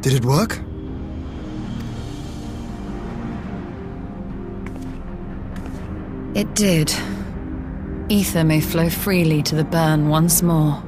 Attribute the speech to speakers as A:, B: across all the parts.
A: Did it work?
B: It did. Ether may flow freely to the burn once more.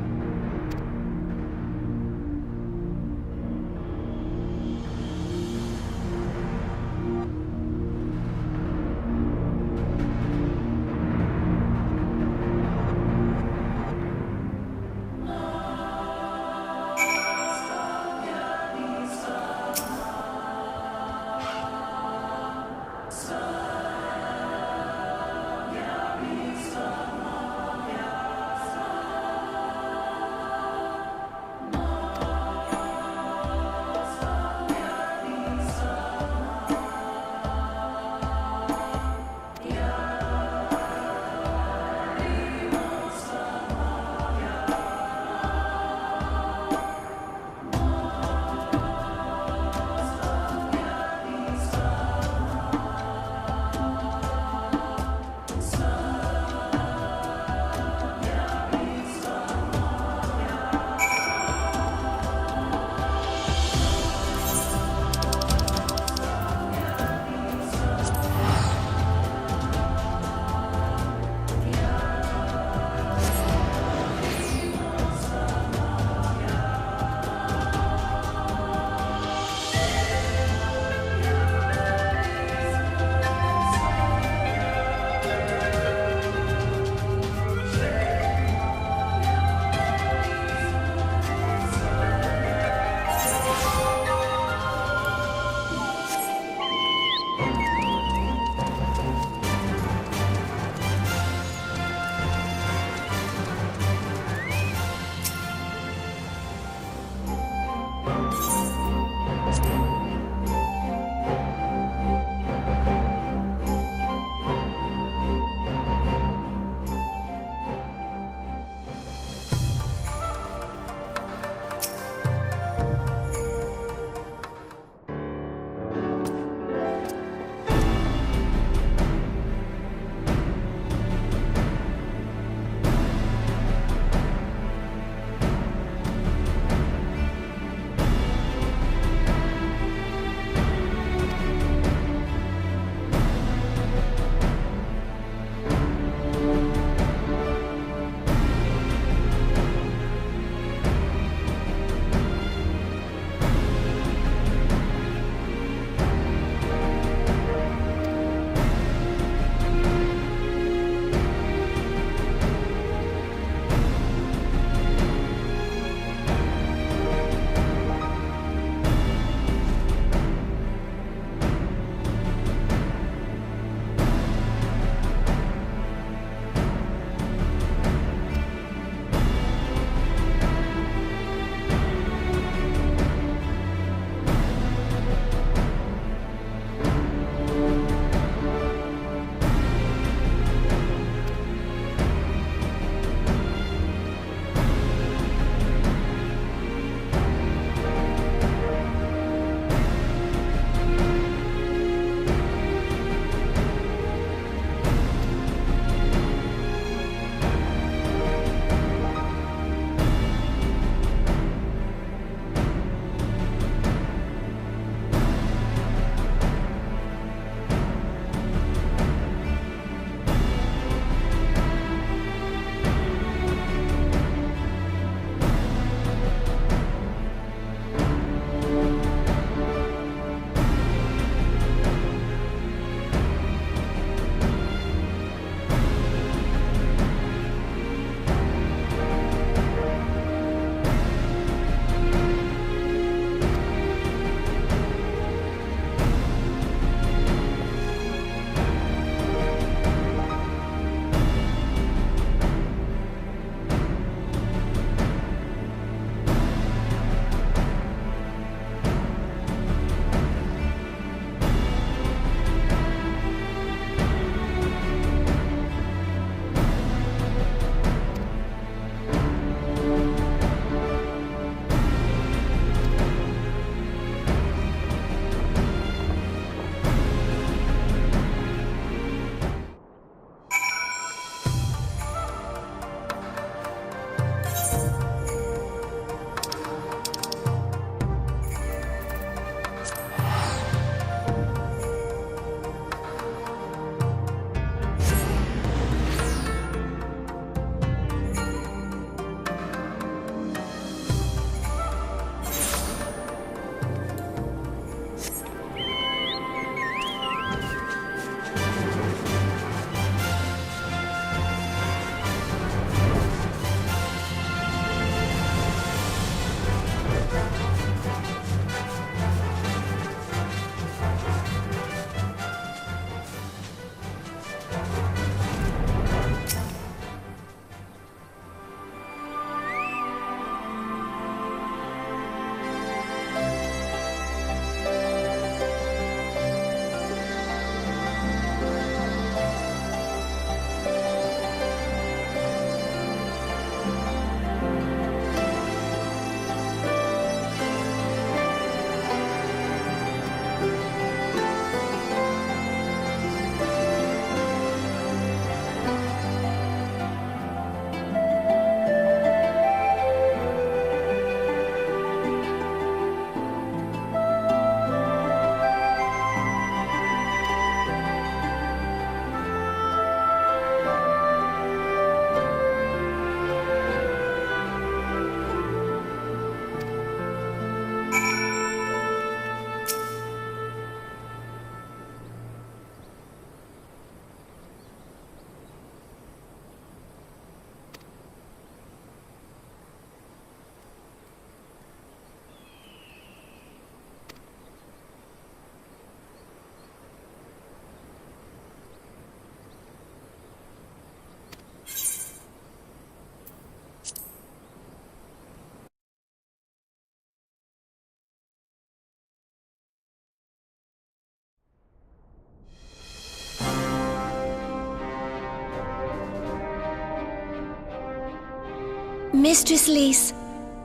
C: Mistress Lys,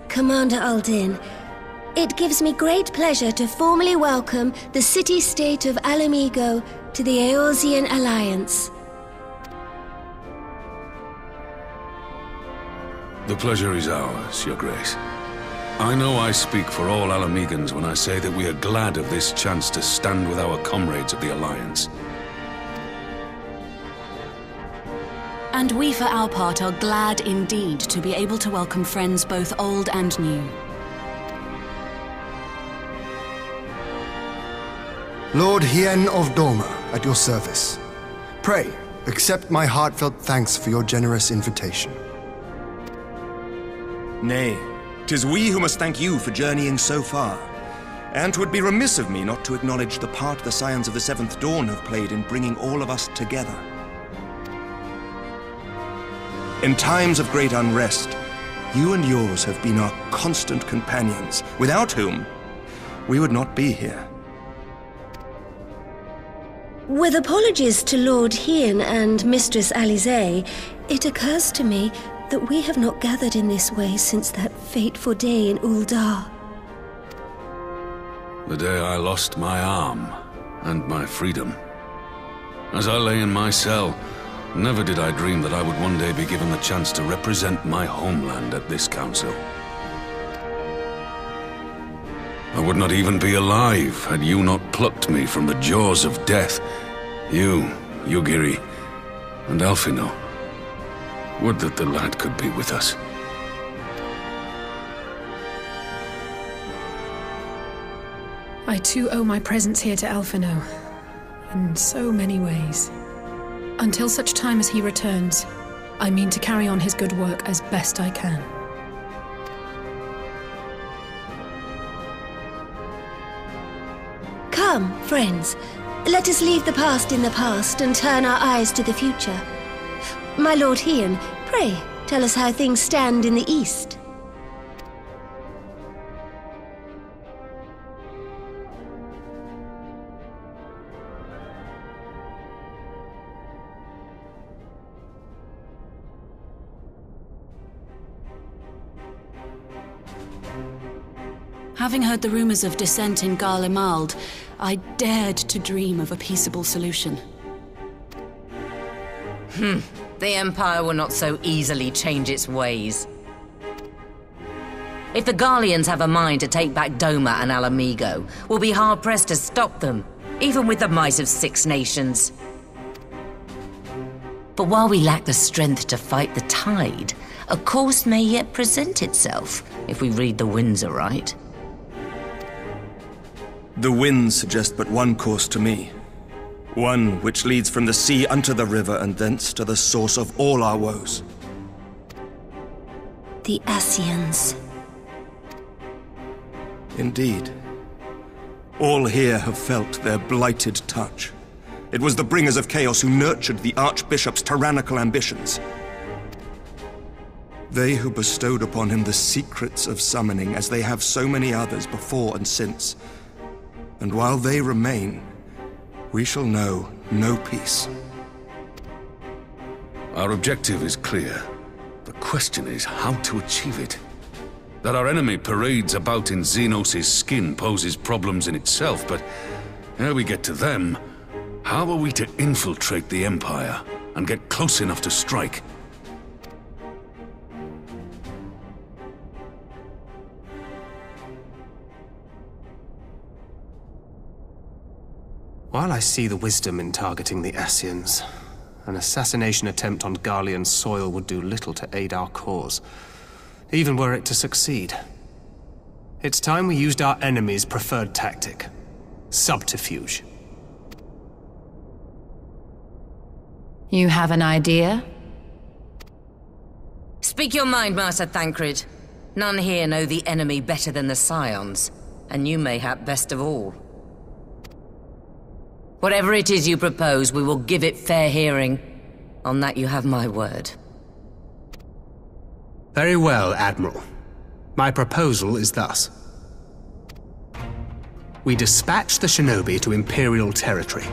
C: Commander Aldin, it gives me great pleasure to formally welcome the city-state of Alamigo to the Eorzean Alliance.
D: The pleasure is ours, Your Grace. I know I speak for all Alamegans when I say that we are glad of this chance to stand with our comrades of the Alliance.
E: And we, for our part, are glad indeed to be able to welcome friends both old and new.
A: Lord Hien of Doma, at your service. Pray, accept my heartfelt thanks for your generous invitation.
F: Nay, 'tis we who must thank you for journeying so far. And 'twould be remiss of me not to acknowledge the part the Scions of the Seventh Dawn have played in bringing all of us together. In times of great unrest, you and yours have been our constant companions, without whom we would not be here.
C: With apologies to Lord Hien and Mistress Alize, it occurs to me that we have not gathered in this way since that fateful day in Uldar.
D: The day I lost my arm and my freedom. As I lay in my cell, never did I dream that I would one day be given the chance to represent my homeland at this council. I would not even be alive had you not plucked me from the jaws of death. You, Yugiri, and Alphino. Would that the lad could be with us.
G: I too owe my presence here to Alphino, in so many ways. Until such time as he returns, I mean to carry on his good work as best I can.
C: Come, friends, let us leave the past in the past and turn our eyes to the future. My Lord Hien, pray, tell us how things stand in the East.
E: Having heard the rumors of dissent in Garlemald, I dared to dream of a peaceable solution.
H: The Empire will not so easily change its ways. If the Garleans have a mind to take back Doma and Alamigo, we'll be hard-pressed to stop them, even with the might of 6 nations. But while we lack the strength to fight the tide, a course may yet present itself, if we read the winds aright.
F: The winds suggest but one course to me. One which leads from the sea unto the river and thence to the source of all our woes.
C: The Ascians.
F: Indeed. All here have felt their blighted touch. It was the bringers of chaos who nurtured the Archbishop's tyrannical ambitions. They who bestowed upon him the secrets of summoning, as they have so many others before and since. And while they remain, we shall know no peace.
D: Our objective is clear. The question is how to achieve it. That our enemy parades about in Xenos' skin poses problems in itself, but ere we get to them, how are we to infiltrate the Empire and get close enough to strike?
I: While I see the wisdom in targeting the Ascians, an assassination attempt on Garlean soil would do little to aid our cause, even were it to succeed. It's time we used our enemy's preferred tactic: subterfuge.
B: You have an idea?
H: Speak your mind, Master Thancred. None here know the enemy better than the Scions, and you mayhap best of all. Whatever it is you propose, we will give it fair hearing. On that you have my word.
I: Very well, Admiral. My proposal is thus. We dispatch the shinobi to Imperial territory.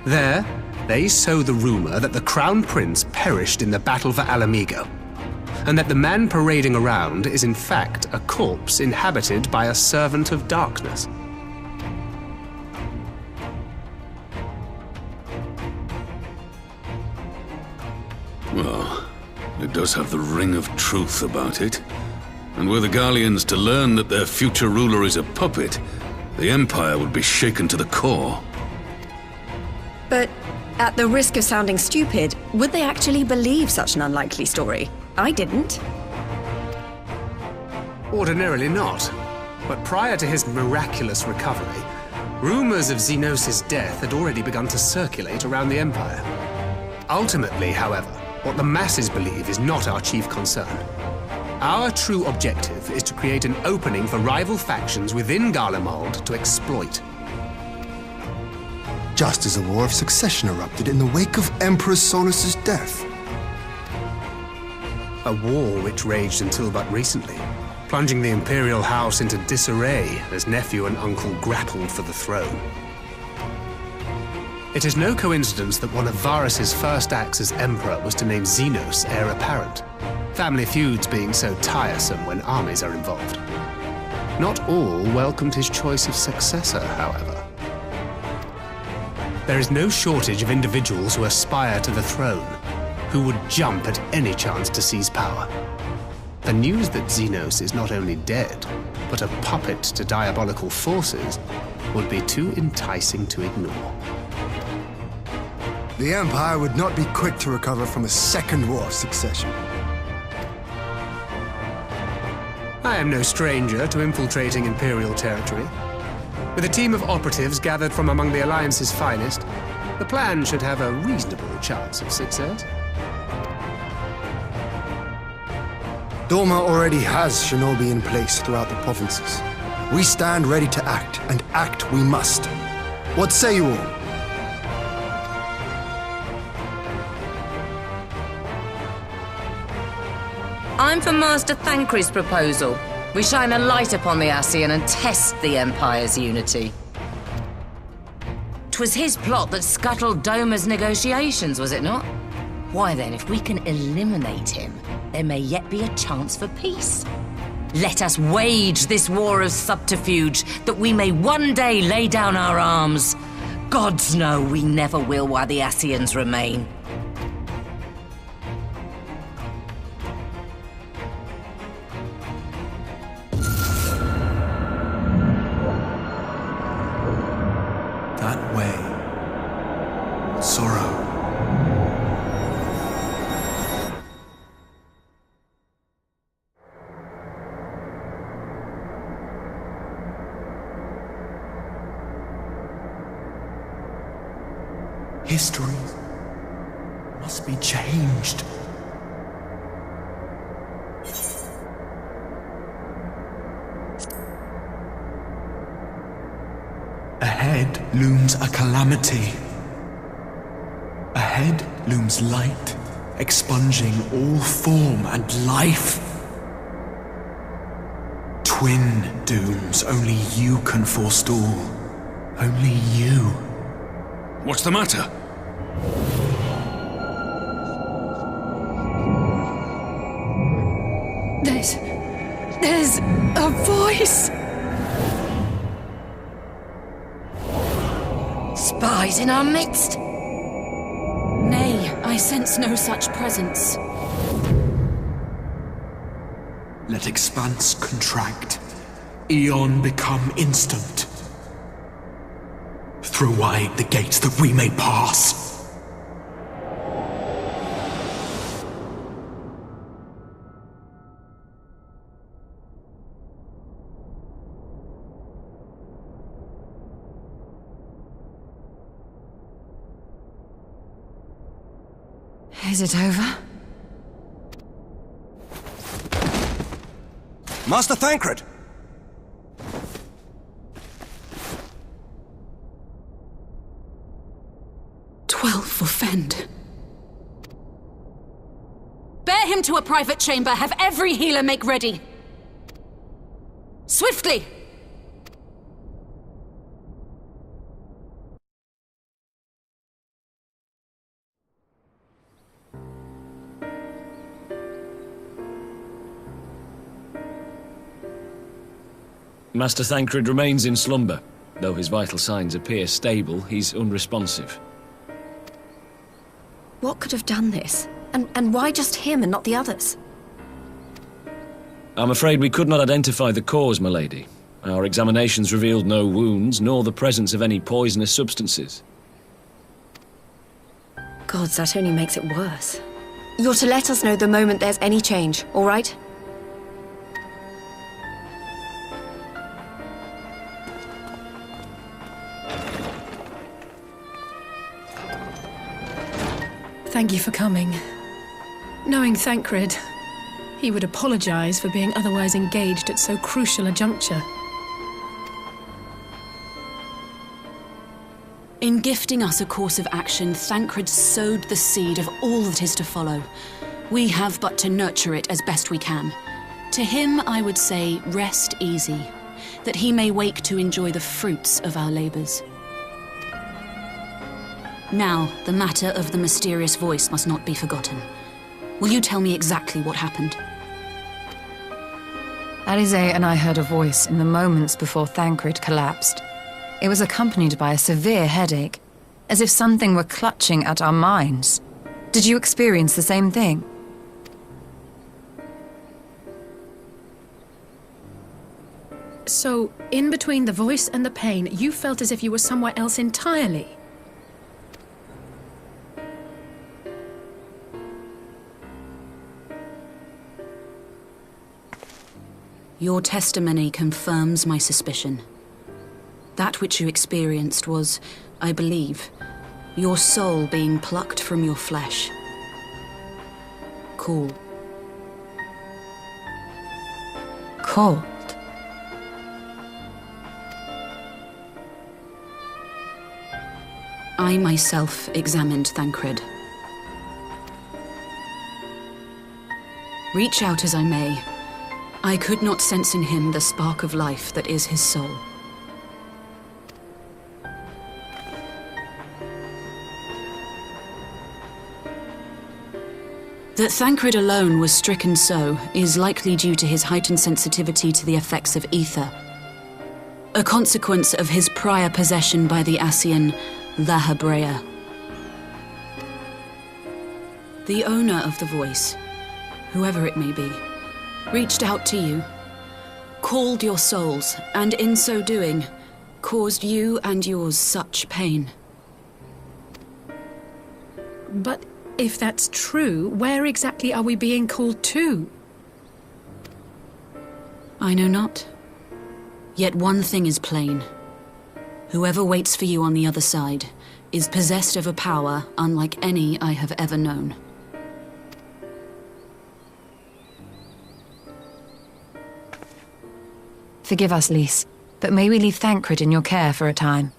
I: There, they sow the rumor that the Crown Prince perished in the battle for Alamigo. and that the man parading around is in fact a corpse inhabited by a servant of darkness.
D: Well, it does have the ring of truth about it. And were the Garleans to learn that their future ruler is a puppet, the Empire would be shaken to the core.
J: But at the risk of sounding stupid, would they actually believe such an unlikely story? I didn't.
I: Ordinarily not. But prior to his miraculous recovery, rumors of Xenos' death had already begun to circulate around the Empire. Ultimately, however, what the masses believe is not our chief concern. Our true objective is to create an opening for rival factions within Garlemald to exploit.
A: Just as a war of succession erupted in the wake of Emperor Solus's death.
I: A war which raged until but recently, plunging the Imperial House into disarray as nephew and uncle grappled for the throne. It is no coincidence that one of Varus's first acts as Emperor was to name Xenos heir apparent, family feuds being so tiresome when armies are involved. Not all welcomed his choice of successor, however. There is no shortage of individuals who aspire to the throne, who would jump at any chance to seize power. The news that Xenos is not only dead, but a puppet to diabolical forces, would be too enticing to ignore.
A: The Empire would not be quick to recover from a second war of succession.
I: I am no stranger to infiltrating Imperial territory. With a team of operatives gathered from among the Alliance's finest, the plan should have a reasonable chance of success.
A: Doma already has shinobi in place throughout the provinces. We stand ready to act, and act we must. What say you all?
H: I'm for Master Thancred's proposal. We shine a light upon the Ascian and test the Empire's unity. 'Twas his plot that scuttled Doma's negotiations, was it not? Why then, if we can eliminate him, there may yet be a chance for peace. Let us wage this war of subterfuge, that we may one day lay down our arms. Gods know we never will while the Ascians remain.
F: That way. Sorrow. History must be changed. Ahead looms a calamity. Ahead looms light, expunging all form and life. Twin dooms only you can forestall. Only you.
D: What's the matter?
B: There's a voice! Spies in our midst?
E: Nay, I sense no such presence.
F: Let expanse contract. Eon become instant. Throw wide the gates that we may pass.
B: Is it over?
F: Master Thancred!
E: 12 for Fend. Bear him to a private chamber. Have every healer make ready. Swiftly!
K: Master Thancred remains in slumber. Though his vital signs appear stable, he's unresponsive.
J: What could have done this? And why just him and not the others?
K: I'm afraid we could not identify the cause, my lady. Our examinations revealed no wounds, nor the presence of any poisonous substances.
J: Gods, that only makes it worse. You're to let us know the moment there's any change, all right?
G: Thank you for coming. Knowing Thancred, he would apologize for being otherwise engaged at so crucial a juncture.
E: In gifting us a course of action, Thancred sowed the seed of all that is to follow. We have but to nurture it as best we can. To him, I would say, rest easy, that he may wake to enjoy the fruits of our labors. Now, the matter of the mysterious voice must not be forgotten. Will you tell me exactly what happened?
B: Alize and I heard a voice in the moments before Thancred collapsed. It was accompanied by a severe headache, as if something were clutching at our minds. Did you experience the same thing?
G: So, in between the voice and the pain, you felt as if you were somewhere else entirely?
E: Your testimony confirms my suspicion. That which you experienced was, I believe, your soul being plucked from your flesh. Cool.
B: Cold.
E: I myself examined Thancred. Reach out as I may, I could not sense in him the spark of life that is his soul. That Thancred alone was stricken so is likely due to his heightened sensitivity to the effects of ether, a consequence of his prior possession by the Ascian, the Hebrea. The owner of the voice, whoever it may be, reached out to you, called your souls, and in so doing, caused you and yours such pain.
G: But if that's true, where exactly are we being called to?
E: I know not. Yet one thing is plain. Whoever waits for you on the other side is possessed of a power unlike any I have ever known.
B: Forgive us, Lys, but may we leave Thancred in your care for a time?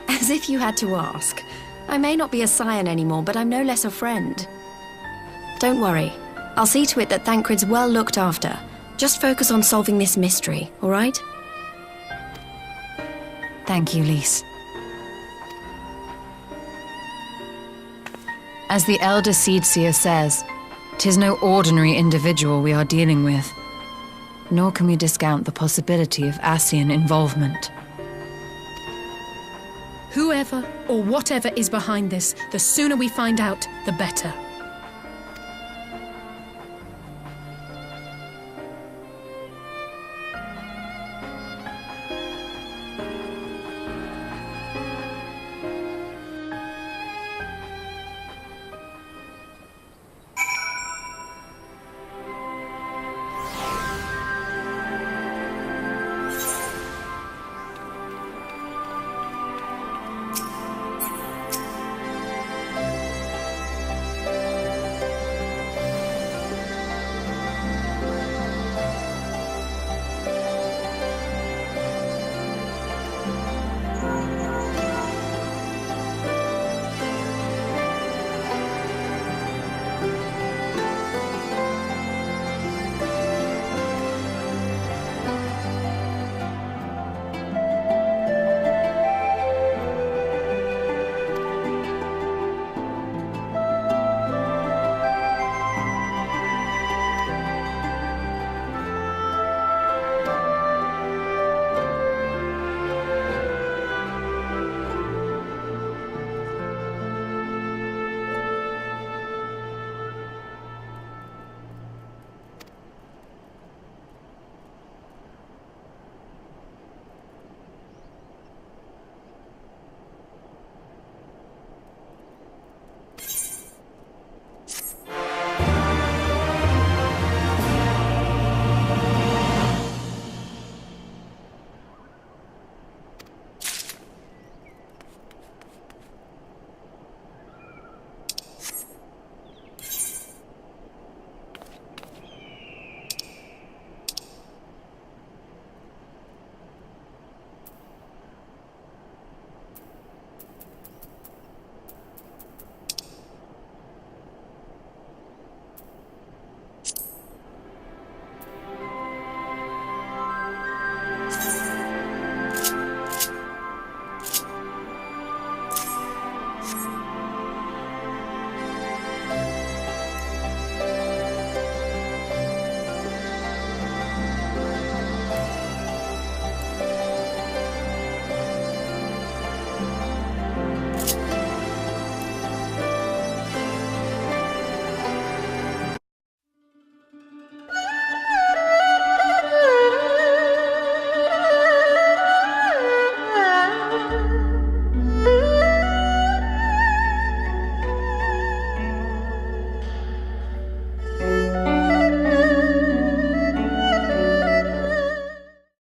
J: As if you had to ask. I may not be a scion anymore, but I'm no less a friend. Don't worry. I'll see to it that Thancred's well looked after. Just focus on solving this mystery, all right?
B: Thank you, Lys. As the Elder Seedseer says, 'tis no ordinary individual we are dealing with. Nor can we discount the possibility of Ascian involvement.
G: Whoever or whatever is behind this, the sooner we find out, the better.